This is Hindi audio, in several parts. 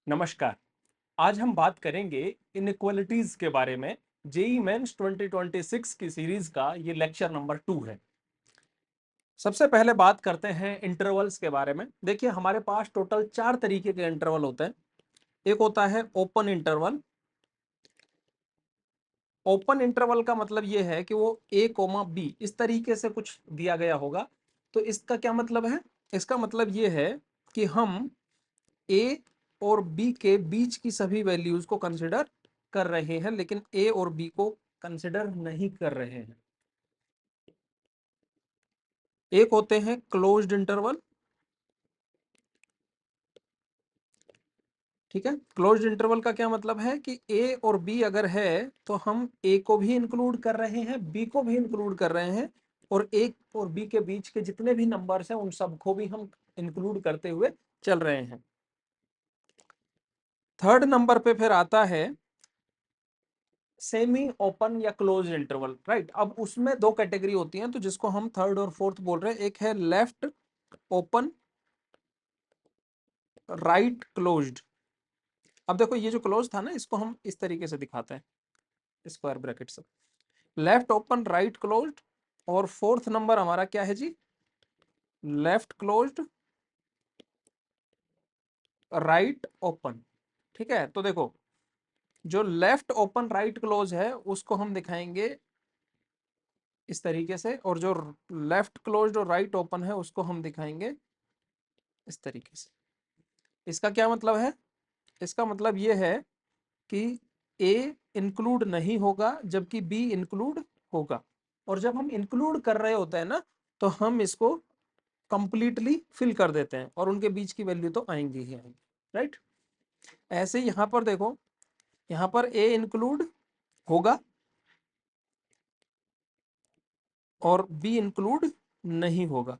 नमस्कार। आज हम बात करेंगे इनइक्वालिटीज के बारे में। जेई मेंस 2026 की सीरीज का ये लेक्चर नंबर 2 है। सबसे पहले बात करते हैं इंटरवल्स के बारे में। देखिए, हमारे पास टोटल 4 तरीके के इंटरवल होते हैं। एक होता है ओपन इंटरवल। ओपन इंटरवल का मतलब ये है कि वो ए कोमा बी इस तरीके से कुछ दिया गया होगा। तो इसका क्या मतलब है? इसका मतलब ये है कि हम ए और बी के बीच की सभी वैल्यूज को कंसिडर कर रहे हैं, लेकिन ए और बी को कंसिडर नहीं कर रहे हैं। एक होते हैं क्लोज्ड इंटरवल। ठीक है, क्लोज्ड इंटरवल का क्या मतलब है कि ए और बी अगर है तो हम ए को भी इंक्लूड कर रहे हैं, बी को भी इंक्लूड कर रहे हैं, और ए और बी के बीच के जितने भी नंबर्स हैं उन सबको भी हम इंक्लूड करते हुए चल रहे हैं। थर्ड नंबर पे फिर आता है सेमी ओपन या क्लोज इंटरवल। राइट, अब उसमें दो कैटेगरी होती हैं, तो जिसको हम थर्ड और फोर्थ बोल रहे हैं। एक है लेफ्ट ओपन, राइट क्लोज्ड। अब देखो, ये जो क्लोज था ना, इसको हम इस तरीके से दिखाते हैं, स्क्वायर ब्रैकेट से। Left open, right closed. और फोर्थ नंबर हमारा क्या है जी? Left closed, right open. ठीक है, तो देखो, जो लेफ्ट ओपन राइट क्लोज है उसको हम दिखाएंगे इस तरीके से, और जो लेफ्ट क्लोज्ड और राइट ओपन है उसको हम दिखाएंगे इस तरीके से। इसका क्या मतलब है? इसका मतलब ये है कि ए इंक्लूड नहीं होगा जबकि बी इंक्लूड होगा। और जब हम इंक्लूड कर रहे होते हैं ना, तो हम इसको कंप्लीटली फिल कर देते हैं और उनके बीच की वैल्यू तो आएंगी ही आएंगी। राइट, ऐसे यहां पर देखो, यहां पर ए इंक्लूड होगा और बी इंक्लूड नहीं होगा।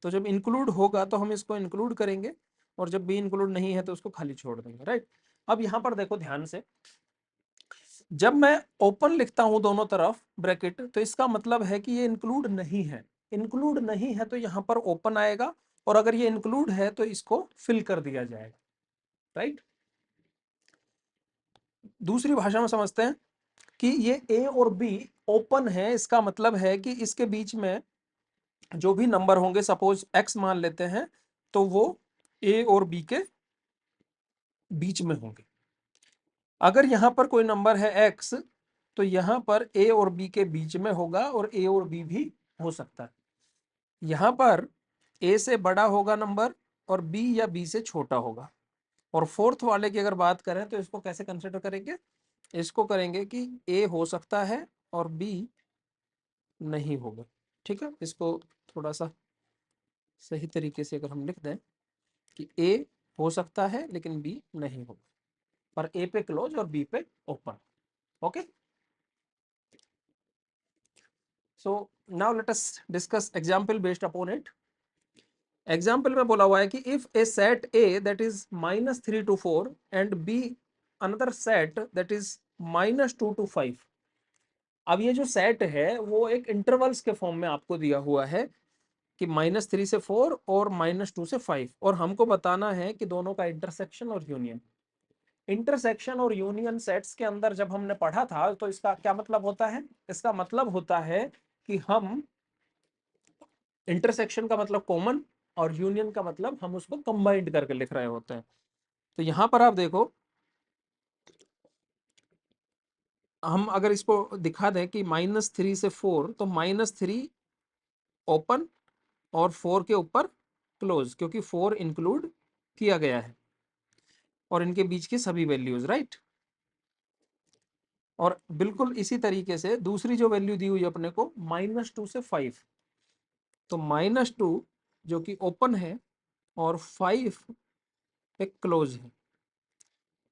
तो जब इंक्लूड होगा तो हम इसको इंक्लूड करेंगे, और जब बी इंक्लूड नहीं है तो उसको खाली छोड़ देंगे। राइट, अब यहां पर देखो ध्यान से, जब मैं ओपन लिखता हूं दोनों तरफ ब्रैकेट, तो इसका मतलब है कि ये इंक्लूड नहीं है। इंक्लूड नहीं है तो यहां पर ओपन आएगा, और अगर ये इंक्लूड है तो इसको फिल कर दिया जाएगा। राइट, दूसरी भाषा में समझते हैं कि ये ए और बी ओपन है, इसका मतलब है कि इसके बीच में जो भी नंबर होंगे, सपोज एक्स मान लेते हैं, तो वो ए और बी के बीच में होंगे। अगर यहां पर कोई नंबर है एक्स, तो यहां पर ए और बी के बीच में होगा, और ए और बी भी हो सकता है। यहां पर ए से बड़ा होगा नंबर, और बी या बी से छोटा होगा। और फोर्थ वाले की अगर बात करें तो इसको कैसे कंसिडर करेंगे? इसको करेंगे कि ए हो सकता है और बी नहीं होगा। ठीक है, इसको थोड़ा सा सही तरीके से अगर हम लिख दें कि ए हो सकता है लेकिन बी नहीं होगा, पर ए पे क्लोज और बी पे open. Okay, so now let us discuss example based upon it. Example में बोला हुआ है कि if A set A that is -3 to 4 and be another set that is -2 to 5। अब ये जो सेट है वो एक इंटरवल्स के फॉर्म में आपको दिया हुआ है कि -3 से 4 और -2 से 5, और हमको बताना है कि दोनों का इंटरसेक्शन और यूनियन। इंटरसेक्शन और यूनियन सेट्स के अंदर जब हमने पढ़ा था तो इसका क्या मतलब होता है? इसका मतलब होता है कि हम इंटरसेक्शन का मतलब कॉमन, और यूनियन का मतलब हम उसको कंबाइंड करके लिख रहे होते हैं। तो यहां पर आप देखो, हम अगर इसको दिखा दें कि -3 से 4, तो -3 ओपन और 4 के ऊपर क्लोज, क्योंकि 4 इंक्लूड किया गया है, और इनके बीच की सभी वैल्यूज। राइट, और बिल्कुल इसी तरीके से दूसरी जो वैल्यू दी हुई है अपने को -2 से 5, तो -2 जो कि ओपन है और 5 पे क्लोज है,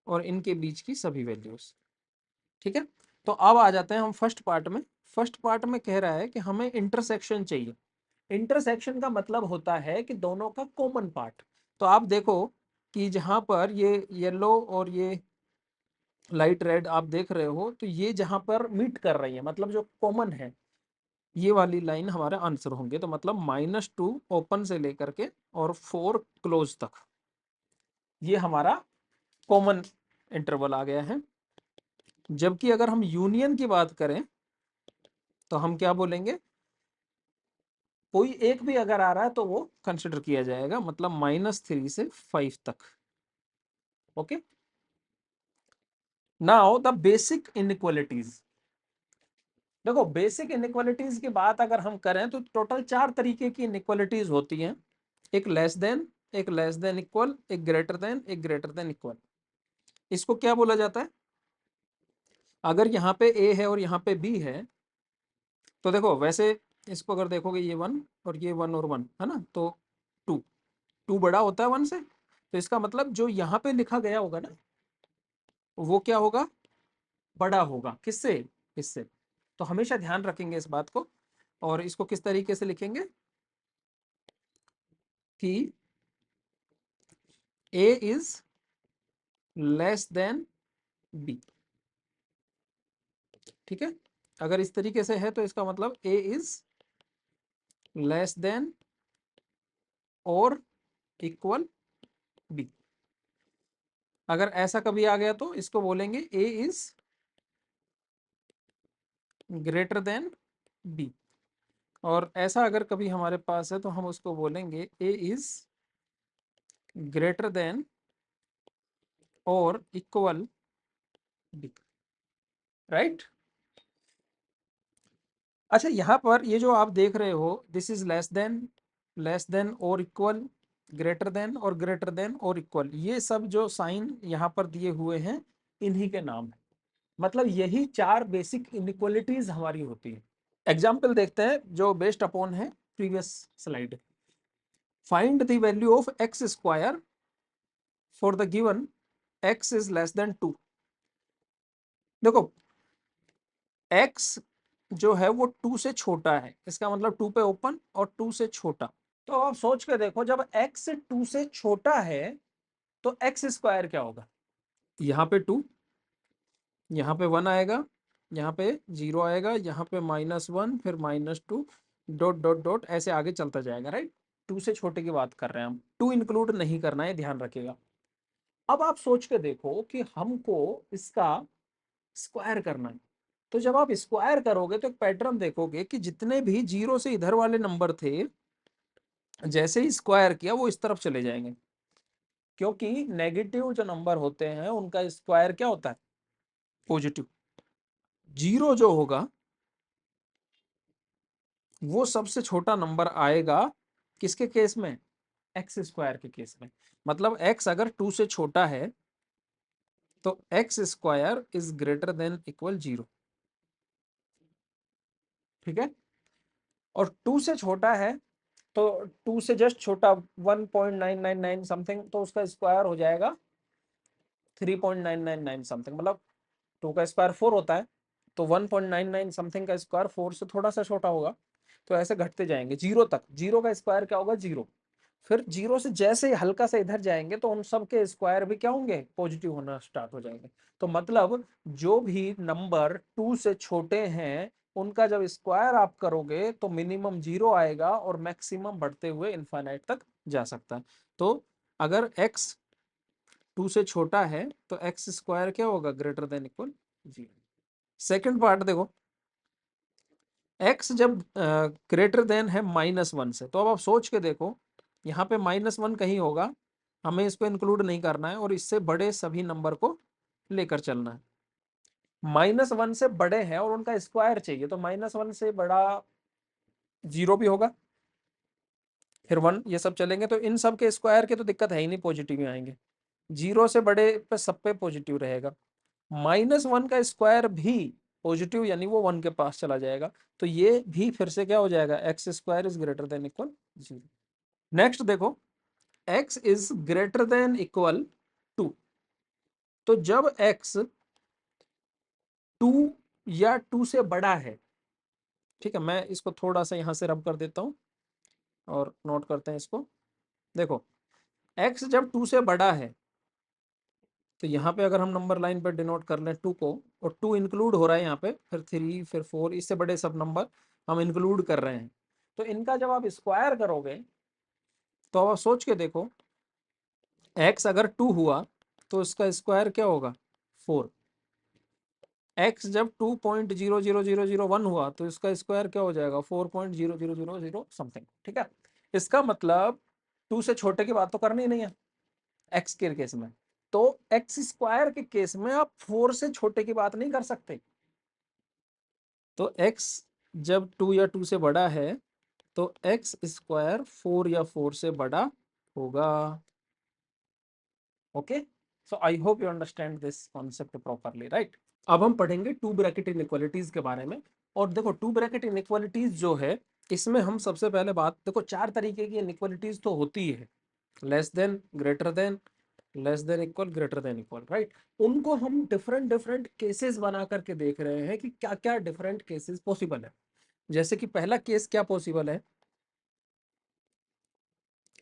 और इनके बीच की सभी वैल्यूज। ठीक है, तो अब आ जाते हैं हम फर्स्ट पार्ट में। फर्स्ट पार्ट में कह रहा है कि हमें इंटरसेक्शन चाहिए। इंटरसेक्शन का मतलब होता है कि दोनों का कॉमन पार्ट। तो आप देखो कि जहां पर ये येलो और ये लाइट रेड आप देख रहे हो, तो ये जहां पर मीट कर रही है, मतलब जो कॉमन है, ये वाली लाइन हमारे आंसर होंगे। तो मतलब -2 ओपन से लेकर के और 4 क्लोज तक, ये हमारा कॉमन इंटरवल आ गया है। जबकि अगर हम यूनियन की बात करें तो हम क्या बोलेंगे, कोई एक भी अगर आ रहा है तो वो कंसिडर किया जाएगा, मतलब -3 से 5 तक। Okay, now the basic inequalities. देखो बेसिक इनइक्वालिटीज की बात अगर हम करें तो टोटल 4 तरीके की इनइक्वालिटीज होती हैं। एक लेस देन, एक लेस देन इक्वल, एक ग्रेटर देन, एक ग्रेटर देन इक्वल। इसको क्या बोला जाता है? अगर यहाँ पे ए है और यहाँ पे बी है तो देखो वैसे इसको अगर देखोगे ये 1 और ये 1 और 1 है ना, तो 2, 2 बड़ा होता है 1 से, तो इसका मतलब जो यहाँ पे लिखा गया होगा ना वो क्या होगा, बड़ा होगा किससे, इससे। तो हमेशा ध्यान रखेंगे इस बात को। और इसको किस तरीके से लिखेंगे कि a is less than b। ठीक है, अगर इस तरीके से है तो इसका मतलब a इज लेस देन और इक्वल b। अगर ऐसा कभी आ गया तो इसको बोलेंगे a is greater then b। और ऐसा अगर कभी हमारे पास है तो हम उसको बोलेंगे a इज ग्रेटर देन और इक्वल b। राइट। अच्छा, यहाँ पर ये जो आप देख रहे हो दिस इज लेस देन और इक्वल, ग्रेटर देन और ग्रेटर देन और इक्वल, ये सब जो साइन यहाँ पर दिए हुए हैं इन्हीं के नाम है। मतलब यही 4 बेसिक इनइक्वालिटीज हमारी होती है। एग्जाम्पल देखते हैं जो बेस्ड अपॉन है previous slide. Find the value of x square for the given x is less than 2। देखो एक्स जो है वो 2 से छोटा है, इसका मतलब 2 पे ओपन और 2 से छोटा। तो आप सोच के देखो जब x 2 से छोटा है तो एक्स स्क्वायर क्या होगा। यहाँ पे 2, यहाँ पे 1 आएगा, यहाँ पे 0 आएगा, यहाँ पे -1, फिर -2, डॉट डॉट डॉट ऐसे आगे चलता जाएगा। राइट, 2 से छोटे की बात कर रहे हैं हम, 2 इंक्लूड नहीं करना है, ध्यान रखिएगा। अब आप सोच के देखो कि हमको इसका स्क्वायर करना है। तो जब आप स्क्वायर करोगे तो एक पैटर्न देखोगे कि जितने भी 0 से इधर वाले नंबर थे, जैसे ही स्क्वायर किया वो इस तरफ चले जाएंगे, क्योंकि नेगेटिव जो नंबर होते हैं उनका स्क्वायर क्या होता है, पॉजिटिव। 0 जो होगा वो सबसे छोटा नंबर आएगा किसके केस में, एक्स स्क्वायर के केस में। मतलब एक्स अगर 2 से छोटा है तो x square is greater than equal 0। ठीक है, और 2 से छोटा है तो 2 से जस्ट छोटा 1.999 समथिंग, तो उसका स्क्वायर हो जाएगा 3.999 समथिंग। मतलब 2 का स्क्वायर 4 होता है, तो 1.99 समथिंग का स्क्वायर 4 से थोड़ा सा छोटा होगा। तो ऐसे घटते जाएंगे 0 तक। 0 का स्क्वायर क्या होगा, 0। फिर 0 से जैसे ही हल्का से इधर जाएंगे तो उन सब के स्क्वायर भी क्या होंगे, पॉजिटिव होना स्टार्ट हो जाएंगे। तो मतलब जो भी नंबर 2 से छोटे हैं उनका जब स्क्वायर आप करोगे तो मिनिमम 0 आएगा और मैक्सिमम बढ़ते हुए इनफाइनाइट तक जा सकता है। तो अगर x 2 से छोटा है तो एक्स स्क्वायर क्या होगा, greater than equal 0। Second part देखो, x जब ग्रेटर देन है -1 से, तो अब आप सोच के देखो यहाँ पे -1 कहीं होगा, हमें इसको इंक्लूड नहीं करना है और इससे बड़े सभी नंबर को लेकर चलना है। -1 से बड़े हैं और उनका स्क्वायर चाहिए, तो -1 से बड़ा 0 भी होगा, फिर 1, ये सब चलेंगे तो इन सब के स्क्वायर की तो दिक्कत है ही नहीं, पॉजिटिव ही आएंगे। 0 से बड़े पे सब पे पॉजिटिव रहेगा। -1 का स्क्वायर भी पॉजिटिव, यानी वो 1 के पास चला जाएगा। तो ये भी फिर से क्या हो जाएगा, x square is greater than equal 0। Next देखो, x is greater than equal 2। तो जब x 2 या 2 से बड़ा है, ठीक है, मैं इसको थोड़ा सा यहां से रब कर देता हूं और नोट करते हैं इसको। देखो x जब 2 से बड़ा है तो यहाँ पे अगर हम नंबर लाइन पर डिनोट कर लें 2 को, और 2 इंक्लूड हो रहा है यहाँ पे, फिर 3, फिर 4, इससे बड़े सब नंबर हम इंक्लूड कर रहे हैं, तो इनका जब आप स्क्वायर करोगे तो आप सोच के देखो x अगर 2 हुआ तो इसका स्क्वायर क्या होगा 4। x जब 2.00001 हुआ तो इसका स्क्वायर क्या हो जाएगा 4.0000 समथिंग। ठीक है, इसका मतलब 2 से छोटे की बात तो करनी ही नहीं है x के केस में, तो x स्क्वायर के केस में आप 4 से छोटे की बात नहीं कर सकते। तो x जब 2 या 2 से बड़ा है तो x स्क्वायर 4 या 4 से बड़ा होगा। Okay, so I hope you understand this concept properly, right. अब हम पढ़ेंगे टू ब्रैकेट इनइक्वालिटीज के बारे में। और देखो टू ब्रैकेट इनइक्वालिटीज जो है इसमें हम सबसे पहले बात, देखो 4 तरीके की इनइक्वालिटीज तो होती है, less than, greater than, less than equal, greater than equal, right. उनको हम डिफरेंट डिफरेंट केसेस बना करके देख रहे हैं कि क्या क्या डिफरेंट केसेस पॉसिबल है। जैसे कि पहला केस क्या पॉसिबल है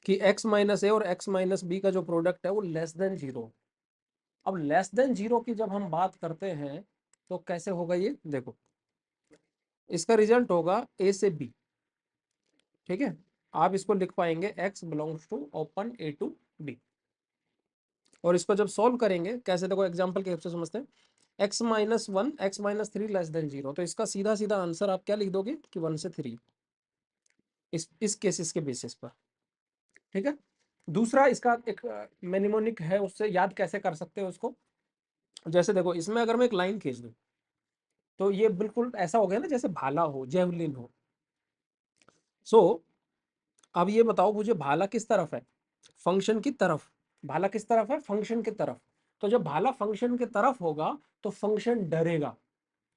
कि x माइनस ए और x माइनस बी का जो प्रोडक्ट है वो लेस देन 0। अब लेस देन 0 की जब हम बात करते हैं तो कैसे होगा ये देखो, इसका रिजल्ट होगा ए से बी। ठीक है, आप इसको लिख पाएंगे x belongs to open A to B. और इसको जब सॉल्व करेंगे कैसे, देखो एग्जांपल के हिसाब से समझते हैं। x minus 1 x minus 3 less than 0, तो इसका सीधा सीधा आंसर आप क्या लिख दोगे कि 1 से 3, इस केसेस के बेसिस पर। ठीक है, दूसरा इसका एक मेनिमोनिक है, उससे याद कैसे कर सकते हो उसको। जैसे देखो इसमें अगर मैं एक लाइन खींच दूं तो ये बिल्कुल ऐसा हो गया ना जैसे भाला हो, जेवलिन हो। सो अब ये बताओ मुझे भाला किस तरफ है, फंक्शन की तरफ। भाला किस तरफ है, फंक्शन की तरफ। तो जब भाला फंक्शन की तरफ होगा तो फंक्शन डरेगा।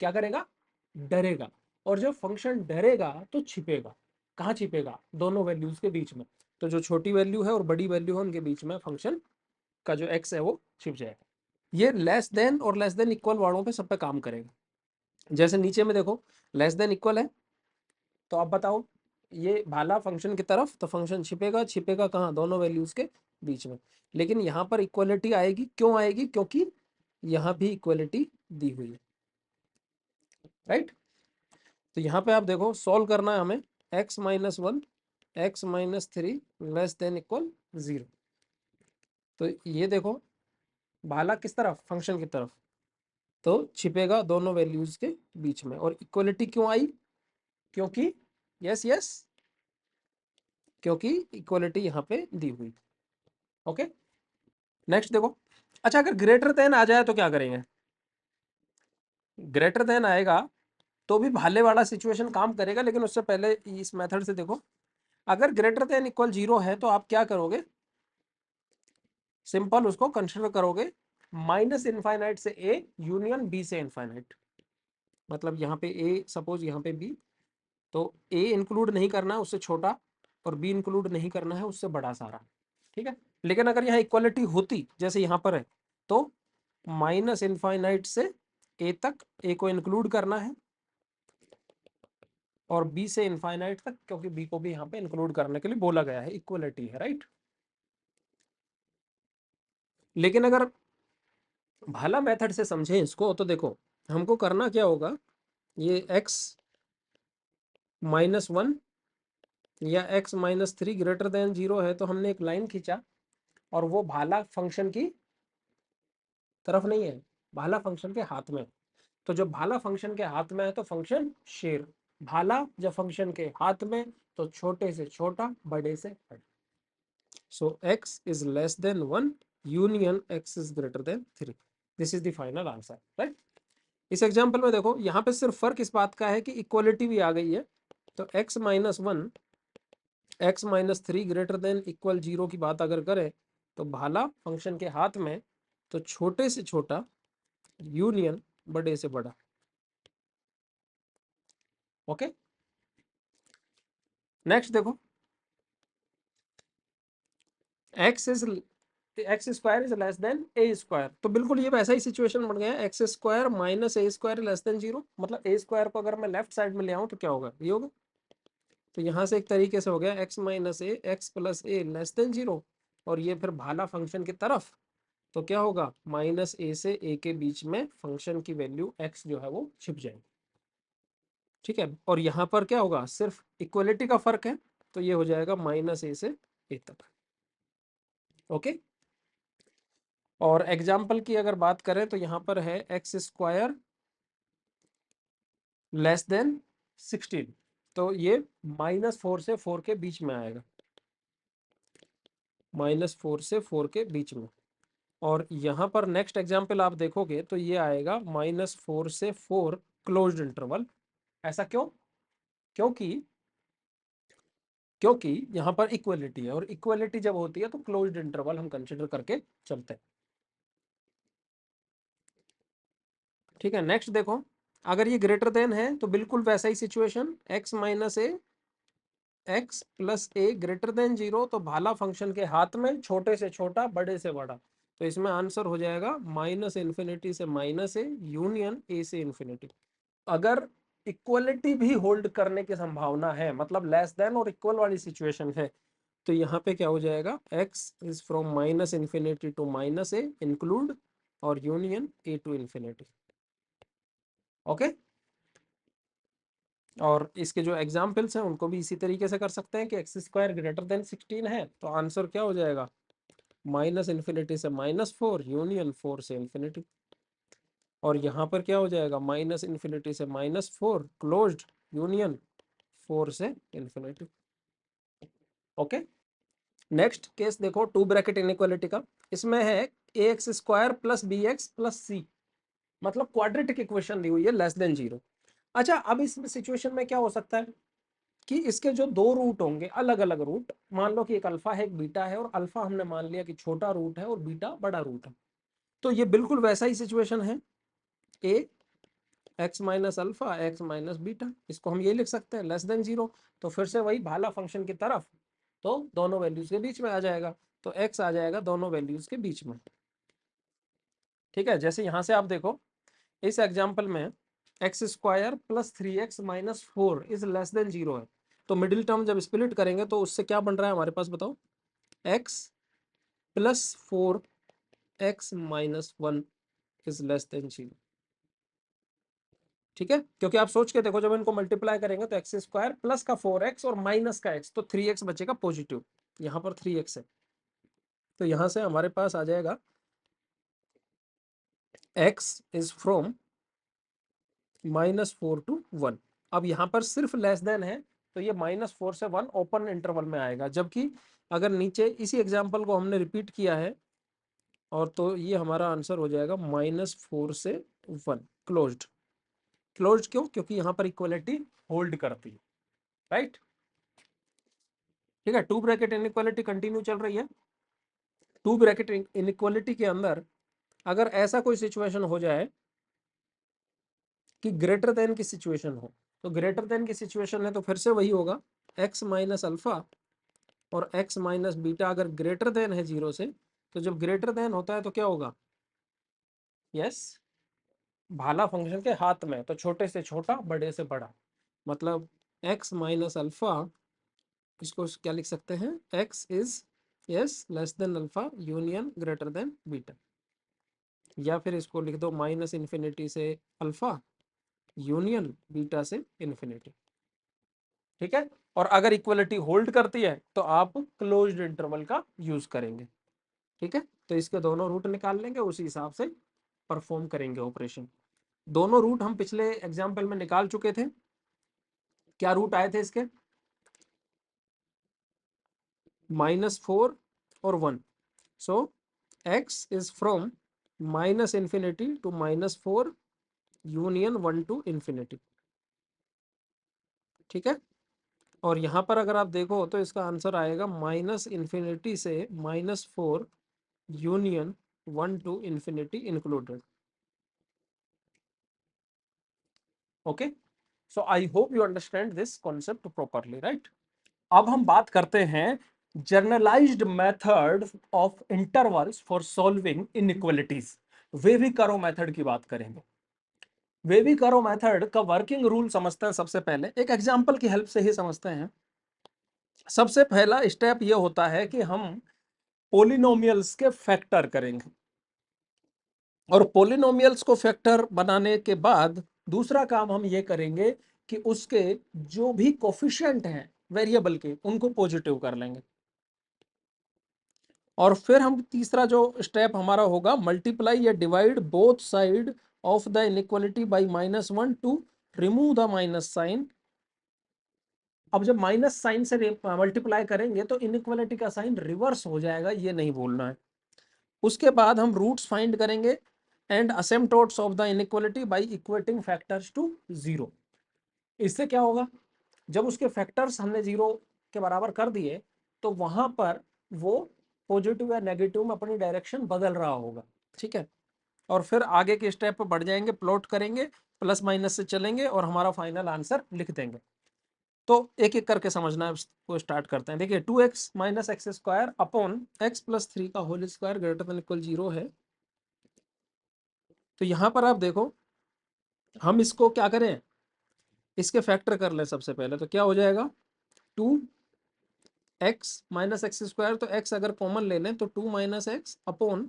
क्या करेगा, डरेगा। और जब फंक्शन डरेगा तो छिपेगा। कहाँ छिपेगा, दोनों वैल्यूज के बीच में। तो जो छोटी वैल्यू है और बड़ी वैल्यू है उनके बीच में फंक्शन का जो एक्स है वो छिप जाएगा। ये लेस देन और लेस देन इक्वल वालों पे सब पे काम करेगा। जैसे नीचे में देखो लेस देन इक्वल है, तो अब बताओ ये भाला फंक्शन की तरफ तो फंक्शन छिपेगा, छिपेगा कहाँ, दोनों वैल्यूज के बीच में। लेकिन यहाँ पर इक्वलिटी आएगी, क्यों आएगी, क्योंकि यहाँ भी इक्वलिटी दी हुई है, राइट। तो यहाँ पे आप देखो सॉल्व करना है हमें, x minus 1 x minus 3 less than equal 0। तो ये देखो भाला किस तरफ, फंक्शन की तरफ, तो छिपेगा दोनों वैल्यूज के बीच में। और इक्वलिटी क्यों आई, क्योंकि यस यस, क्योंकि इक्वलिटी यहाँ पे दी हुई। ओके, नेक्स्ट देखो। अच्छा अगर ग्रेटर देन आ जाए तो क्या करेंगे, ग्रेटर देन आएगा तो भी भाले वाला सिचुएशन काम करेगा, लेकिन उससे पहले इस मेथड से देखो। अगर ग्रेटर देन इक्वल 0 है तो आप क्या करोगे, सिंपल उसको कंसिडर करोगे माइनस इनफाइनाइट से ए यूनियन बी से इनफाइनाइट। मतलब यहाँ पे ए, सपोज यहाँ पे बी, तो ए इंक्लूड नहीं करना है उससे छोटा और बी इंक्लूड नहीं करना है उससे बड़ा सारा। ठीक है, लेकिन अगर यहाँ इक्वालिटी होती जैसे यहाँ पर है तो माइनस इनफाइनाइट से ए तक ए को इंक्लूड करना है और बी से इनफाइनाइट तक, क्योंकि बी को भी यहाँ पे इंक्लूड करने के लिए बोला गया है, इक्वलिटी है, राइट। लेकिन अगर भाला मेथड से समझें इसको तो देखो हमको करना क्या होगा, ये x माइनस 1 या x माइनस 3 ग्रेटर देन 0 है तो हमने एक लाइन खींचा और वो भाला फंक्शन की तरफ नहीं है, भाला फंक्शन के हाथ में। तो जब भाला फंक्शन के हाथ में है तो फंक्शन शेर, भाला जब फंक्शन के हाथ में तो छोटे से छोटा बड़े से बड़ा। सो x is less than 1 union x is greater then 3, this is the final answer, right. इस एग्जाम्पल में देखो यहाँ पे सिर्फ फर्क इस बात का है कि इक्वलिटी भी आ गई है। तो x minus 1 x minus 3 greater than equal 0 की बात अगर करें तो भाला फंक्शन के हाथ में तो छोटे से छोटा यूनियन बड़े से बड़ा। ओके, नेक्स्ट देखो x is x square is less than A square. तो बिल्कुल ये वैसा ही सिचुएशन बन गया है, एक्स स्क्वायर माइनस ए स्क्वायर लेस देन 0। मतलब ए स्क्वायर को अगर मैं लेफ्ट साइड में ले आऊं तो क्या होगा, ये होगा। तो यहाँ से एक तरीके से हो गया एक्स माइनस ए एक्स प्लस ए लेस देन 0। और ये फिर भाला फंक्शन की तरफ तो क्या होगा, माइनस ए से ए के बीच में फंक्शन की वैल्यू एक्स जो है वो छिप जाएगी। ठीक है, और यहाँ पर क्या होगा, सिर्फ इक्वलिटी का फर्क है, तो ये हो जाएगा माइनस ए से ए तक। ओके, और एग्जाम्पल की अगर बात करें तो यहाँ पर है एक्स स्क्वायर लेस देन 16, तो ये -4 से 4 के बीच में आएगा, -4 से 4 के बीच में। और यहाँ पर नेक्स्ट एग्जाम्पल आप देखोगे तो ये आएगा -4 से 4 क्लोज्ड इंटरवल। ऐसा क्यों? क्योंकि क्योंकि यहाँ पर इक्वलिटी है, और इक्वलिटी जब होती है तो क्लोज्ड इंटरवल हम कंसिडर करके चलते हैं। ठीक है, नेक्स्ट देखो, अगर ये ग्रेटर देन है तो बिल्कुल वैसा ही सिचुएशन, x माइनस ए एक्स प्लस ए ग्रेटर देन 0, तो भाला फंक्शन के हाथ में, छोटे से छोटा बड़े से बड़ा, तो इसमें आंसर हो जाएगा -∞ से -a यूनियन a से इन्फिनिटी। अगर इक्वलिटी भी होल्ड करने की संभावना है, मतलब लेस देन और इक्वल वाली सिचुएशन है, तो यहाँ पे क्या हो जाएगा, x is from -∞ to -a include और union a to infinity. Okay, और इसके जो एग्जाम्पल्स हैं उनको भी इसी तरीके से कर सकते हैं कि एक्स स्क्वायर ग्रेटर देन 16 है, तो आंसर क्या हो जाएगा, -∞ से -4 यूनियन 4 से इन्फिनिटी। और यहाँ पर क्या हो जाएगा, -∞ से -4 क्लोज्ड यूनियन 4 से इन्फिनिटी। ओके, नेक्स्ट केस देखो, टू ब्रैकेट इनइक्वालिटी का। इसमें है a x square plus b x plus c, मतलब क्वाड्रेटिक इक्वेशन दी हुई है लेस देन 0। अच्छा, अब इस सिचुएशन में क्या हो सकता है कि इसके जो दो रूट होंगे, अलग अलग रूट, मान लो कि एक अल्फा है एक बीटा है, और अल्फा हमने मान लिया कि छोटा रूट है और बीटा बड़ा रूट है, तो ये बिल्कुल वैसा ही सिचुएशन है, a x minus alpha x minus beta, इसको हम ये लिख सकते हैं लेस देन 0। तो फिर से वही भाला फंक्शन की तरफ, तो दोनों वैल्यूज के बीच में आ जाएगा, तो एक्स आ जाएगा दोनों वैल्यूज के बीच में। ठीक है, जैसे यहां से आप देखो, इस एग्जाम्पल में x square plus 3x minus 4 is less than 0 है, तो मिडिल टर्म जब स्प्लिट करेंगे तो उससे क्या बन रहा है हमारे पास, बताओ, x plus 4x minus 1 is less than 0। ठीक है, क्योंकि आप सोच के देखो, जब इनको मल्टीप्लाई करेंगे तो एक्स स्क्वायर प्लस का 4x और माइनस का x, तो 3x बचेगा पॉजिटिव, यहाँ पर 3x है, तो यहाँ से हमारे पास आ जाएगा x इज फ्रॉम -4 टू 1। अब यहाँ पर सिर्फ लेस देन है, तो ये -4 से 1 ओपन इंटरवल में आएगा, जबकि अगर नीचे इसी एग्जाम्पल को हमने रिपीट किया है, और तो ये हमारा आंसर हो जाएगा -4 से 1 क्लोज्ड। क्लोज्ड क्यों? क्योंकि यहाँ पर इक्वलिटी होल्ड करती है, राइट। ठीक है, टू ब्रैकेट इनइक्वालिटी कंटिन्यू चल रही है। टू ब्रैकेट इनइक्वालिटी के अंदर अगर ऐसा कोई सिचुएशन हो जाए कि ग्रेटर देन की सिचुएशन हो, तो ग्रेटर देन की सिचुएशन है तो फिर से वही होगा, एक्स माइनस अल्फा और एक्स माइनस बीटा अगर ग्रेटर देन है 0 से, तो जब ग्रेटर देन होता है तो क्या होगा, यस, भाला फंक्शन के हाथ में, तो छोटे से छोटा बड़े से बड़ा, मतलब एक्स माइनस अल्फा, इसको क्या लिख सकते हैं, x is yes less than alpha union greater than beta, या फिर इसको लिख दो -∞ से अल्फा यूनियन बीटा से इन्फिनिटी। ठीक है, और अगर इक्वलिटी होल्ड करती है तो आप क्लोज्ड इंटरवल का यूज करेंगे। ठीक है, तो इसके दोनों रूट निकाल लेंगे, उसी हिसाब से परफॉर्म करेंगे ऑपरेशन। दोनों रूट हम पिछले एग्जाम्पल में निकाल चुके थे, क्या रूट आए थे इसके, -4 और 1, so x is from -∞ to -4 union 1 to infinity. ठीक है, और यहाँ पर अगर आप देखो तो इसका आंसर आएगा -∞ से -4 union 1 to infinity included. Okay, so I hope you understand this concept properly, right. अब हम बात करते हैं generalized method of intervals for solving inequalities. Wavy curve method की बात करेंगे। वेवी करो मेथड का वर्किंग रूल समझते हैं, सबसे पहले एक एग्जांपल की हेल्प से ही समझते हैं। सबसे पहला स्टेप ये होता है कि हम पोलिनोमियल्स के फैक्टर करेंगे, और पोलिनोमियल्स को फैक्टर बनाने के बाद दूसरा काम हम ये करेंगे कि उसके जो भी कोफिशिएंट हैं वेरिएबल के, उनको पॉजिटिव कर लेंगे। और फिर हम तीसरा जो स्टेप हमारा होगा, मल्टीप्लाई या divide both side of the inequality by -1 to remove the minus sign. अब जब माइनस साइन से मल्टीप्लाई करेंगे तो इनइक्वालिटी का साइन रिवर्स हो जाएगा, ये नहीं भूलना है। उसके बाद हम रूट्स फाइंड करेंगे and asymptotes of the inequality by equating factors to 0। इससे क्या होगा, जब उसके फैक्टर्स हमने 0 के बराबर कर दिए तो वहां पर वो पॉजिटिव या नेगेटिव में अपनी डायरेक्शन बदल रहा होगा। ठीक है, और फिर आगे के स्टेप पर बढ़ जाएंगे, प्लॉट करेंगे, प्लस माइनस से चलेंगे और हमारा फाइनल आंसर लिख देंगे। तो एक एक करके समझना को स्टार्ट करते हैं। देखिए 2x minus x square upon x plus 3 का whole square greater than equal 0 है। तो यहां पर आप देखो, हम इसको क्या करें, इसके फैक्टर कर लें सबसे पहले। तो क्या हो जाएगा, 2x माइनस एक्स स्क्वायर, तो x अगर कॉमन ले लें तो 2 माइनस एक्स अपॉन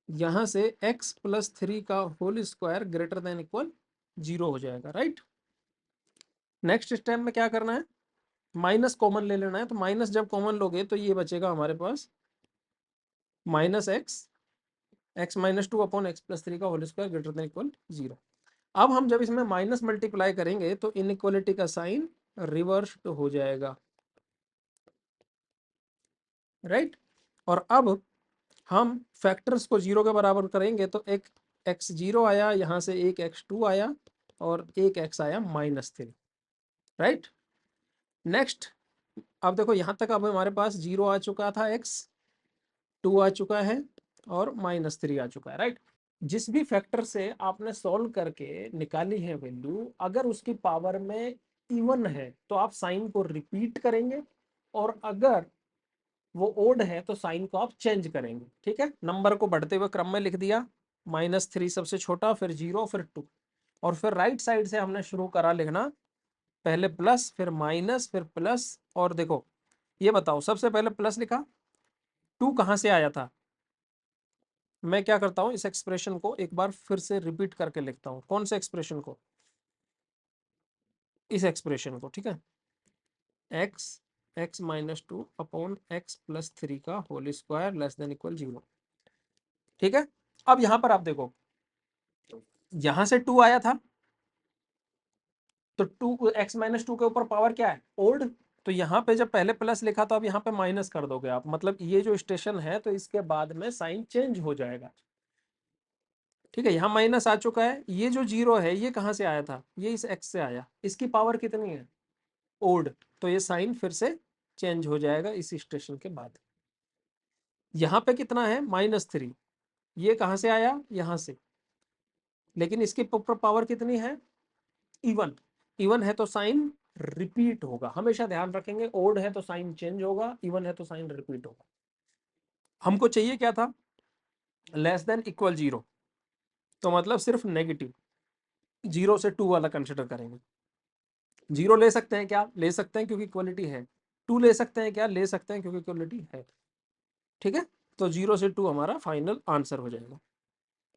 यहां से x प्लस 3 का whole square greater than equal 0 हो जाएगा। राइट, नेक्स्ट स्टेप में क्या करना है, माइनस कॉमन ले लेना है। तो माइनस जब कॉमन लोगे तो ये बचेगा हमारे पास minus x minus 2 upon x plus 3 का whole square greater than equal 0। अब हम जब इसमें माइनस मल्टीप्लाई करेंगे तो इनइक्वालिटी का साइन रिवर्स हो जाएगा। राइट, और अब हम फैक्टर्स को 0 के बराबर करेंगे तो एक x0 आया, यहाँ से एक x2 आया और एक x आया -3। राइट, नेक्स्ट अब देखो यहाँ तक अब हमारे पास 0 आ चुका था, x2 आ चुका है और -3 आ चुका है। राइट, जिस भी फैक्टर से आपने सॉल्व करके निकाली है वैल्यू, अगर उसकी पावर में इवन है तो आप साइन को रिपीट करेंगे, और अगर वो ओड है तो साइन को आप चेंज करेंगे। ठीक है, नंबर को बढ़ते हुए क्रम में लिख दिया, -3 सबसे छोटा, फिर 0, फिर 2, और फिर राइट साइड से हमने शुरू करा लिखना, पहले प्लस फिर माइनस फिर प्लस। और देखो ये बताओ, सबसे पहले प्लस लिखा, 2 कहां से आया था। मैं क्या करता हूं, इस एक्सप्रेशन को एक बार फिर से रिपीट करके लिखता हूं। कौन से एक्सप्रेशन को, इस एक्सप्रेशन को। ठीक है, x minus 2 upon x plus 3 का whole square less than equal 0। ठीक है, अब यहां पर आप देखो, यहां से 2 आया था तो 2 x माइनस 2 के ऊपर पावर क्या है, ओल्ड। तो यहाँ पे जब पहले प्लस लिखा तो अब यहाँ पे माइनस कर दोगे आप, मतलब ये जो स्टेशन है तो इसके बाद में साइन चेंज हो जाएगा। ठीक है, यहाँ माइनस आ चुका है, ये जो 0 है ये कहाँ से आया था, ये इस x से आया, इसकी पावर कितनी है, ओल्ड। तो ये साइन फिर से चेंज हो जाएगा इस स्टेशन के बाद। यहाँ पे कितना है, -3, ये कहाँ से आया, यहाँ से, लेकिन इसकी पावर कितनी है, इवन। इवन है तो साइन रिपीट होगा, हमेशा ध्यान रखेंगे, ओड है तो साइन चेंज होगा, इवन है तो साइन रिपीट होगा। हमको चाहिए क्या था, लेस देन इक्वल 0, तो मतलब सिर्फ नेगेटिव, 0 से 2 वाला कंसिडर करेंगे। 0 ले सकते हैं क्या, ले सकते हैं क्योंकि इक्वलिटी है। 2 ले सकते हैं क्या, ले सकते हैं क्योंकि इक्वलिटी है। ठीक है, तो 0 से 2 हमारा फाइनल आंसर हो जाएगा।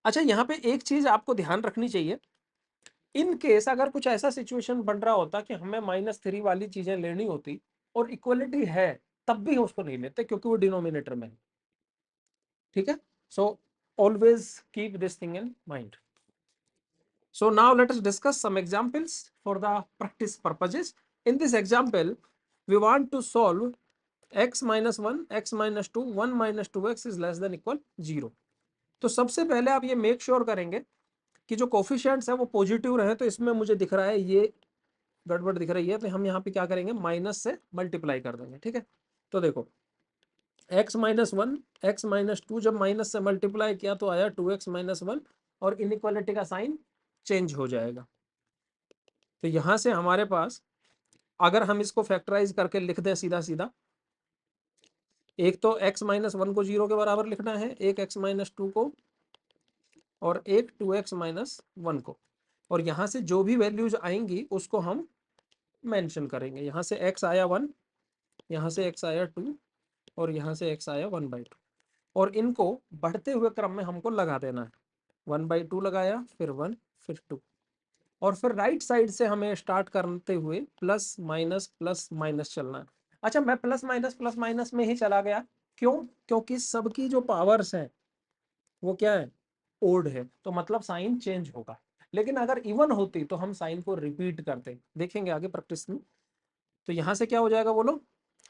अच्छा, यहाँ पे एक चीज आपको ध्यान रखनी चाहिए, इन केस अगर कुछ ऐसा सिचुएशन बन रहा होता कि हमें -3 वाली चीजें लेनी होती और इक्वलिटी है, तब भी हम उसको नहीं लेते क्योंकि वो डिनोमिनेटर में है। ठीक है, so always keep this thing in mind. So now let us discuss some examples for the practice purposes. In this example, we want to solve x minus 1, x minus 2, 1 minus 2x is less than equal 0. तो सबसे पहले आप ये मेक श्योर करेंगे कि जो कोफिशिएंट्स है वो पॉजिटिव रहे। तो इसमें मुझे दिख रहा है ये गड़बड़ दिख रही है, तो हम यहाँ पे क्या करेंगे, माइनस से मल्टीप्लाई कर देंगे। ठीक है, तो देखो x माइनस 1, एक्स माइनस 2 जब माइनस से मल्टीप्लाई किया तो आया 2x माइनस 1, और इनइक्वालिटी का साइन चेंज हो जाएगा। तो यहां से हमारे पास, अगर हम इसको फैक्टराइज करके लिख दें सीधा सीधा, एक तो x माइनस 1 को 0 के बराबर लिखना है, एक x माइनस 2 को, और एक 2x माइनस 1 को, और यहाँ से जो भी वैल्यूज आएंगी उसको हम मेंशन करेंगे। यहाँ से x आया 1, यहाँ से x आया 2, और यहाँ से x आया 1/2, और इनको बढ़ते हुए क्रम में हमको लगा देना है। 1/2 लगाया, फिर 1, फिर 2, और फिर राइट साइड से हमें स्टार्ट करते हुए प्लस माइनस चलना है। अच्छा, मैं प्लस माइनस में ही चला गया, क्यों? क्योंकि सबकी जो पावर्स हैं वो क्या है, ओड है, तो मतलब साइन चेंज होगा। लेकिन अगर इवन होती तो हम साइन को रिपीट करते, देखेंगे आगे प्रैक्टिस में। तो यहां से क्या हो जाएगा बोलो,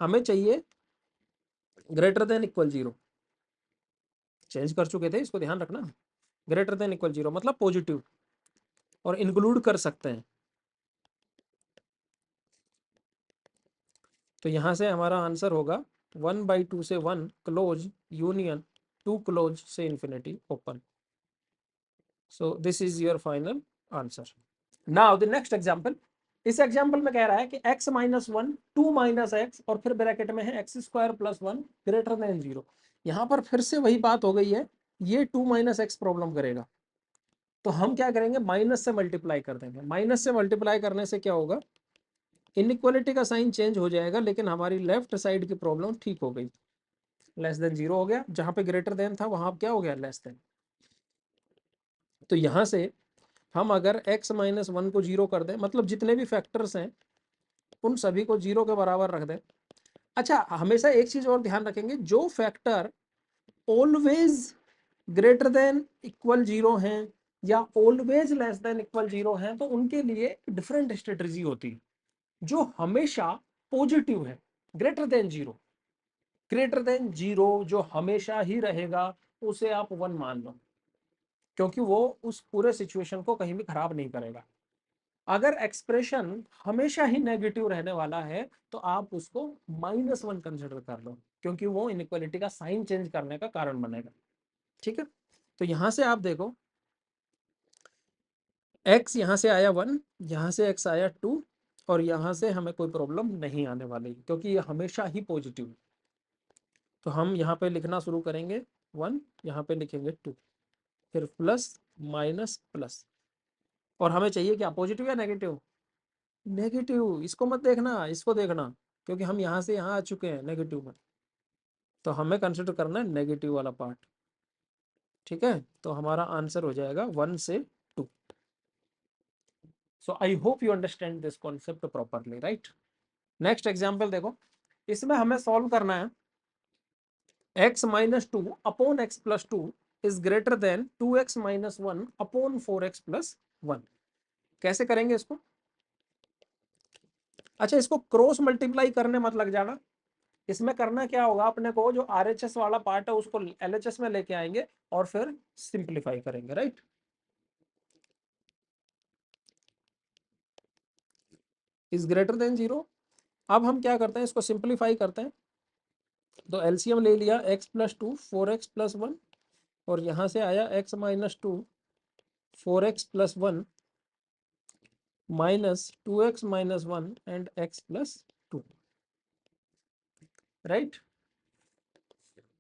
हमें चाहिए greater than equal zero, change कर चुके थे, इसको ध्यान रखना। ग्रेटर देन इक्वल जीरो मतलब पॉजिटिव, और इंक्लूड कर सकते हैं। तो यहां से हमारा आंसर होगा 1/2 से 1 क्लोज यूनियन 2 क्लोज से infinity open. So this is your final answer. Now the next example. इस एग्जांपल में कह रहा है कि x minus one 2 minus x और फिर ब्रैकेट में है x square plus one greater than zero. यहां पर फिर से वही बात हो गई है, ये 2 माइनस एक्स प्रॉब्लम करेगा। तो हम क्या करेंगे, माइनस से मल्टीप्लाई कर देंगे। माइनस से मल्टीप्लाई करने से क्या होगा, इनइक्वालिटी का साइन चेंज हो जाएगा, लेकिन हमारी लेफ्ट साइड की प्रॉब्लम ठीक हो गई। लेस देन जीरो हो गया, जहां पे ग्रेटर देन था वहां क्या हो गया, लेस देन। तो यहां से हम अगर x माइनस वन को जीरो कर दें, मतलब जितने भी फैक्टर्स हैं उन सभी को जीरो के बराबर रख दें। अच्छा, हमेशा एक चीज और ध्यान रखेंगे, जो factor always greater than equal zero हैं या always less than equal zero हैं, तो उनके लिए डिफरेंट स्ट्रेटजी होती है। जो हमेशा पॉजिटिव है, greater than zero, greater than zero जो हमेशा ही रहेगा, उसे आप वन मान लो, क्योंकि वो उस पूरे सिचुएशन को कहीं भी खराब नहीं करेगा। अगर एक्सप्रेशन हमेशा ही नेगेटिव रहने वाला है, तो आप उसको माइनस वन कंसिडर कर लो, क्योंकि वो इनइक्वालिटी का साइन चेंज करने का कारण बनेगा। ठीक है, तो यहां से आप देखो, x यहां से आया वन, यहां से x आया टू, और यहां से हमें कोई प्रॉब्लम नहीं आने वाली, क्योंकि ये हमेशा ही पॉजिटिव है। तो हम यहाँ पे लिखना शुरू करेंगे वन, यहाँ पे लिखेंगे टू, फिर प्लस माइनस प्लस। और हमें चाहिए क्या, पॉजिटिव या नेगेटिव? नेगेटिव। इसको मत देखना, इसको देखना, क्योंकि हम यहाँ से यहाँ आ चुके हैं नेगेटिव में, तो हमें कंसिडर करना है नेगेटिव वाला पार्ट। ठीक है, तो हमारा आंसर हो जाएगा 1 से 2। So I hope you understand this concept properly, right. Next example देखो, इसमें हमें सॉल्व करना है x minus two upon x plus two is greater than 2x minus one upon 4x plus one. कैसे करेंगे इसको? अच्छा, इसको क्रॉस मल्टीप्लाई करने मत लग जाना। इसमें करना क्या होगा, अपने को जो RHS वाला पार्ट है उसको LHS में लेके आएंगे और फिर सिंप्लीफाई करेंगे, right. Is greater than zero. अब हम क्या करते हैं, इसको सिंप्लीफाई करते हैं। तो एलसीएम ले लिया, x plus two 4x plus one, और यहां से आया x minus to 4x plus one minus 2x minus one and x plus two, right.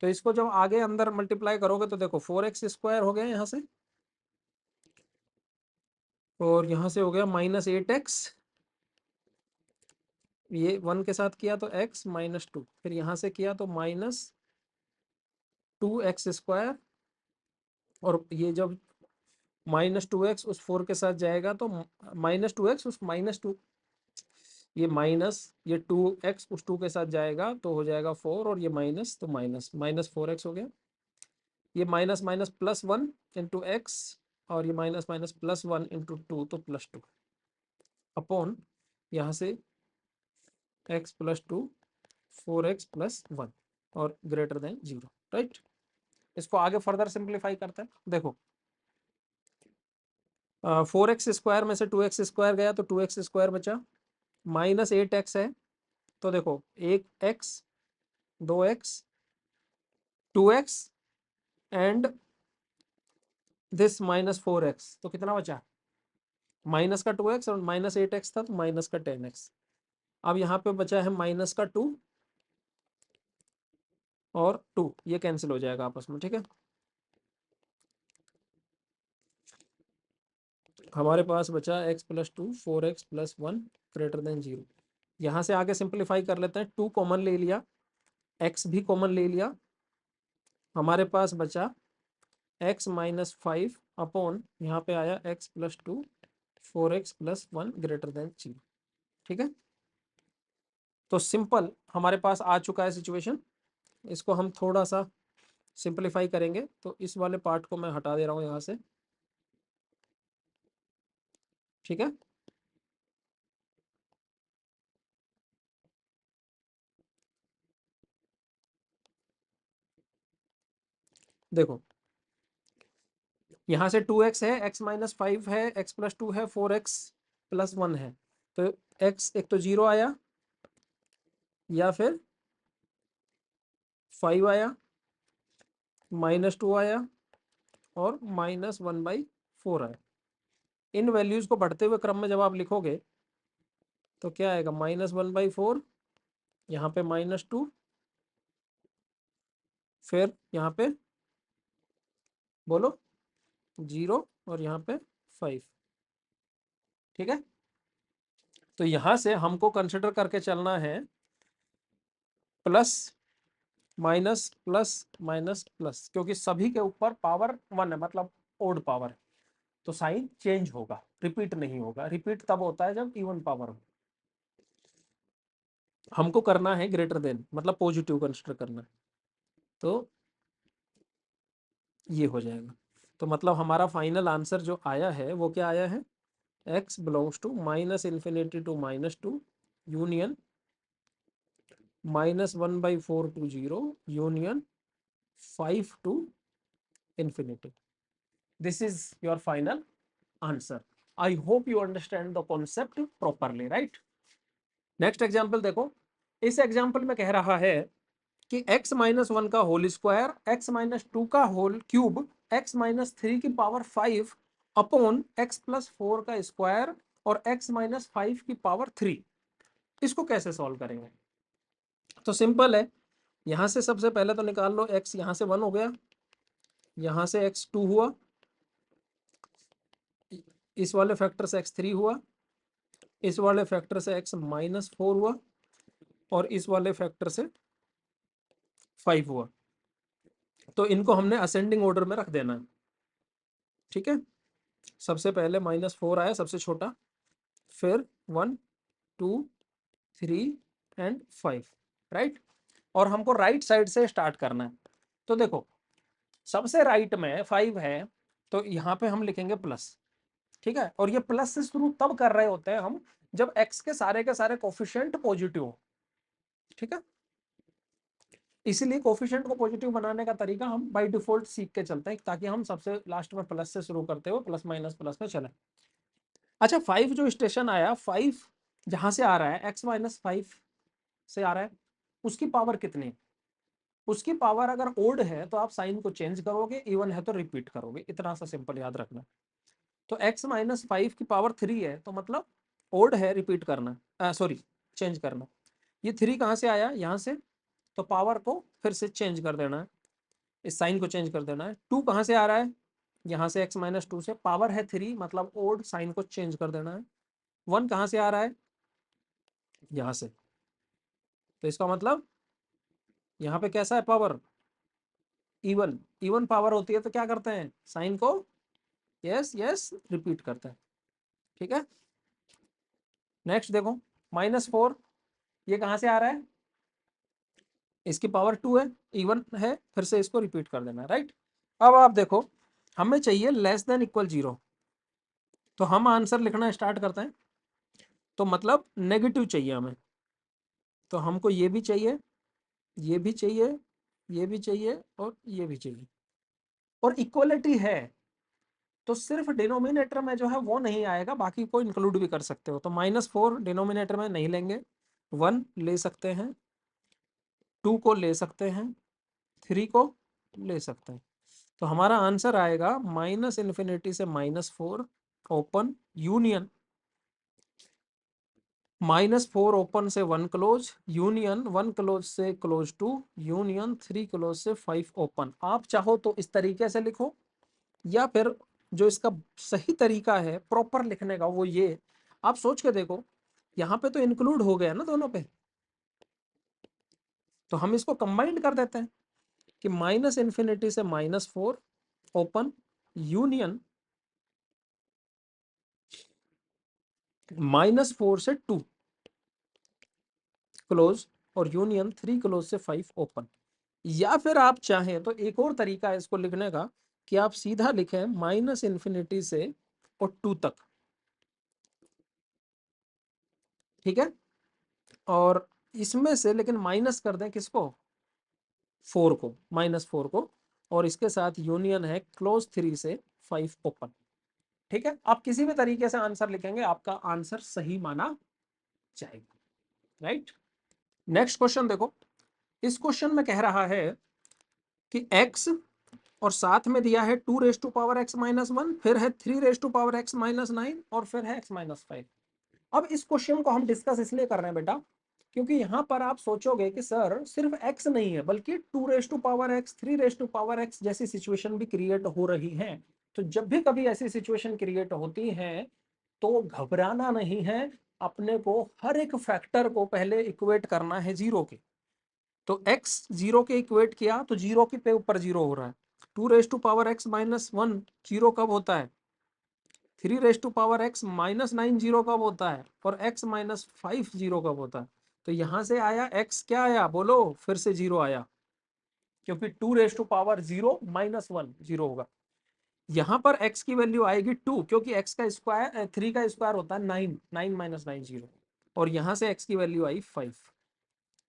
तो इसको जब आगे अंदर मल्टीप्लाई करोगे तो देखो 4x स्क्वायर हो गया यहाँ से, और यहाँ से हो गया माइनस 8x, ये वन के साथ किया तो x माइनस टू, फिर यहाँ से किया तो माइनस 2x स्क्वायर, और ये जब माइनस 2x उस 4 के साथ जाएगा तो माइनस 2x उस माइनस टू, ये माइनस ये 2x उस 2 के साथ जाएगा तो हो जाएगा 4, और ये माइनस तो माइनस माइनस 4x हो गया। ये minus minus plus one into x, और ये minus minus plus one into two, तो प्लस टू अपॉन यहाँ से x plus two 4x plus one और ग्रेटर देन जीरो, राइट। इसको आगे फर्दर सिंप्लीफाई करते हैं। देखो 4x स्क्वायर में से 2x स्क्वायर गया तो 2x स्क्वायर बचा, माइनस 8x है, तो देखो एक x, दो x, 2x and this minus 4x, तो कितना बचा, माइनस का 2x और माइनस 8x था तो माइनस का 10x। अब यहाँ पे बचा है माइनस का 2 और 2, ये कैंसिल हो जाएगा आपस में, ठीक है। हमारे पास बचा x plus two 4x plus one greater than zero. यहाँ से आगे सिंप्लीफाई कर लेते हैं, 2 कॉमन ले लिया, x भी कॉमन ले लिया, हमारे पास बचा x माइनस फाइव अपॉन यहाँ पे आया x plus two 4x plus one greater than zero, ठीक है। तो सिंपल हमारे पास आ चुका है सिचुएशन। इसको हम थोड़ा सा सिंपलीफाई करेंगे, तो इस वाले पार्ट को मैं हटा दे रहा हूँ यहाँ से, ठीक है। देखो यहाँ से 2x है, x माइनस 5 है, x प्लस 2 है, 4x प्लस 1 है, तो x एक तो 0 आया, या फिर 5 आया, -2 आया, और -1/4 आया। इन वैल्यूज को बढ़ते हुए क्रम में जब आप लिखोगे तो क्या आएगा, -1/4, यहाँ पे -2, फिर यहाँ पे बोलो 0, और यहाँ पे 5, ठीक है। तो यहाँ से हमको कंसिडर करके चलना है plus minus plus minus plus, क्योंकि सभी के ऊपर पावर 1 है, मतलब ओड पावर है, तो साइन चेंज होगा, रिपीट नहीं होगा। रिपीट तब होता है जब इवन पावर हो। हमको करना है ग्रेटर देन, मतलब पॉजिटिव कंसिडर करना है, तो ये हो जाएगा। तो मतलब हमारा फाइनल आंसर जो आया है वो क्या आया है, x belongs to -∞ to -2 union -1/4 to 0 union 5 to infinity. This is your final answer. I hope you understand the concept properly, right? Next example देखो। इस एग्जाम्पल में कह रहा है कि x-1 का होल स्क्वायर, x-2 का होल क्यूब, x-3 की पावर 5 अपॉन x+4 का स्क्वायर और x-5 की पावर 3, इसको कैसे सॉल्व करेंगे। तो सिंपल है, यहां से सबसे पहले तो निकाल लो x, यहां से 1 हो गया, यहां से x 2 हुआ, इस वाले फैक्टर से x 3 हुआ, इस वाले फैक्टर से x-4 हुआ, और इस वाले फैक्टर से 5 हुआ। तो इनको हमने असेंडिंग ऑर्डर में रख देना है, ठीक है। सबसे पहले -4 आया सबसे छोटा, फिर 1 2 3 एंड 5, राइट। और हमको राइट साइड से स्टार्ट करना है। तो देखो सबसे राइट में 5 है, तो यहाँ पे हम लिखेंगे प्लस, ठीक है। और ये प्लस से शुरू तब कर रहे होते हैं हम जब x के सारे कोफिशिएंट पॉजिटिव हो, ठीक है। इसीलिए कोफिशिएंट को पॉजिटिव बनाने का तरीका हम बाय डिफॉल्ट सीख के चलते हैं, ताकि हम सबसे लास्ट में प्लस से शुरू करते हुए प्लस माइनस प्लस में चले। अच्छा 5 जो स्टेशन आया, 5 जहां से आ रहा है x-5 से आ रहा है, उसकी पावर कितनी है। उसकी पावर अगर ओड है तो आप साइन को चेंज करोगे, इवन है तो रिपीट करोगे, इतना सा सिंपल याद रखना। तो x-5 की पावर 3 है, तो मतलब ओड है, रिपीट करना, सॉरी चेंज करना। ये 3 कहाँ से आया, यहाँ से, तो पावर को फिर से चेंज कर देना है, इस साइन को चेंज कर देना है। 2 कहाँ से आ रहा है, यहाँ से x-2 से, पावर है 3, मतलब ओड, साइन को चेंज कर देना है। 1 कहाँ से आ रहा है, यहाँ से, तो इसका मतलब यहाँ पे कैसा है पावर, इवन। इवन पावर होती है तो क्या करते हैं, साइन को यस यस रिपीट करते हैं, ठीक है। नेक्स्ट देखो -4, ये कहाँ से आ रहा है, इसकी पावर 2 है, इवन है, फिर से इसको रिपीट कर देना है, राइट। अब आप देखो हमें चाहिए लेस देन इक्वल 0, तो हम आंसर लिखना स्टार्ट करते हैं। तो मतलब नेगेटिव चाहिए हमें, तो हमको ये भी चाहिए, ये भी चाहिए, ये भी चाहिए, और ये भी चाहिए। और इक्वलिटी है तो सिर्फ डिनोमिनेटर में जो है वो नहीं आएगा, बाकी को इंक्लूड भी कर सकते हो। तो -4 डिनोमिनेटर में नहीं लेंगे, 1 ले सकते हैं, 2 को ले सकते हैं, 3 को ले सकते हैं। तो हमारा आंसर आएगा -∞ से -4 ओपन यूनियन, -4 ओपन से 1 क्लोज यूनियन, 1 क्लोज से क्लोज 2 यूनियन, 3 क्लोज से 5 ओपन। आप चाहो तो इस तरीके से लिखो, या फिर जो इसका सही तरीका है प्रॉपर लिखने का वो ये, आप सोच के देखो, यहाँ पे तो इंक्लूड हो गया ना दोनों पे, तो हम इसको कंबाइंड कर देते हैं कि -∞ से -4 ओपन यूनियन, -4 से 2 क्लोज, और यूनियन 3 क्लोज से 5 ओपन। या फिर आप चाहें तो एक और तरीका है इसको लिखने का कि आप सीधा लिखें माइनस इन्फिनिटी से और 2 तक, ठीक है। और इसमें से लेकिन माइनस कर दें किसको, 4 को, -4 को, और इसके साथ यूनियन है क्लोज 3 से 5 ओपन। ठीक है, आप किसी भी तरीके से आंसर लिखेंगे आपका आंसर सही माना जाएगा, राइट। नेक्स्ट क्वेश्चन देखो, इस क्वेश्चन में कह रहा है कि x और साथ में दिया है 2 रेज़ टू पावर x-1, फिर है 3 रेज़ टू पावर x-9 और फिर है x-5। अब इस क्वेश्चन को हम डिस्कस इसलिए कर रहे हैं बेटा, क्योंकि यहां पर आप सोचोगे कि सर सिर्फ x नहीं है बल्कि 2 raise to power x, 3 raise to power x जैसी सिचुएशन भी क्रिएट हो रही है। तो जब भी कभी ऐसी सिचुएशन क्रिएट होती है तो घबराना नहीं है, अपने को हर एक फैक्टर को पहले इक्वेट करना है जीरो के। तो x जीरो के इक्वेट किया तो जीरो के पे ऊपर जीरो हो रहा है। 2 raise to power x-1 zero कब होता है, 3 raise to power x-9 zero कब होता है, और x-5 जीरो कब होता है। तो यहां से आया x क्या आया बोलो, फिर से जीरो आया, क्योंकि 2 रेज़ टू पावर 0 - 1 जीरो होगा। यहां पर x की वैल्यू आएगी 2, क्योंकि x का स्क्वायर 3 का स्क्वायर होता है 9, 9 - 9 0, और यहां से x की वैल्यू आई 5।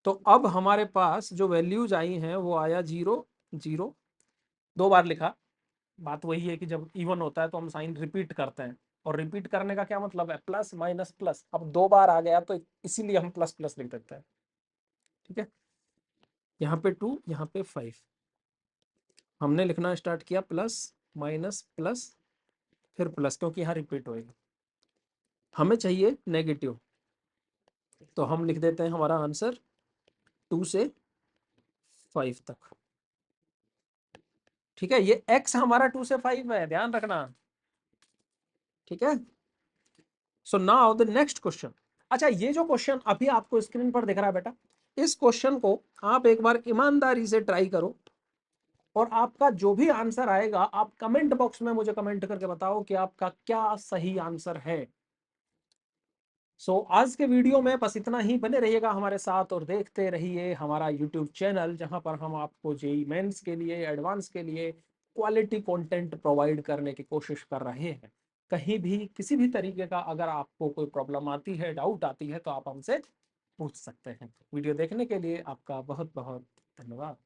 तो अब हमारे पास जो वैल्यूज आई हैं वो आया 0 0, 2 बार लिखा। बात वही है कि जब इवन होता है तो हम साइन रिपीट करते हैं, और रिपीट करने का क्या मतलब है, प्लस माइनस प्लस। अब 2 बार आ गया तो इसीलिए हम प्लस प्लस लिख देते हैं, ठीक है। यहाँ पे 2, यहाँ पे 5, हमने लिखना स्टार्ट किया प्लस माइनस प्लस फिर प्लस, क्योंकि यहाँ रिपीट होएगा। हमें चाहिए नेगेटिव, तो हम लिख देते हैं हमारा आंसर 2 से 5 तक, ठीक है। ये x हमारा 2 से 5 है, ध्यान रखना, ठीक है। So now the next question. अच्छा, ये जो क्वेश्चन अभी आपको स्क्रीन पर दिख रहा है बेटा, इस क्वेश्चन को आप एक बार ईमानदारी से ट्राई करो, और आपका जो भी आंसर आएगा आप कमेंट बॉक्स में मुझे कमेंट करके बताओ कि आपका क्या सही आंसर है। आज के वीडियो में बस इतना ही। बने रहिएगा हमारे साथ और देखते रहिए हमारा यूट्यूब चैनल, जहां पर हम आपको जेई मेंस के लिए, एडवांस के लिए क्वालिटी कंटेंट प्रोवाइड करने की कोशिश कर रहे हैं। कहीं भी किसी भी तरीके का अगर आपको कोई प्रॉब्लम आती है, डाउट आती है, तो आप हमसे पूछ सकते हैं। वीडियो देखने के लिए आपका बहुत बहुत धन्यवाद।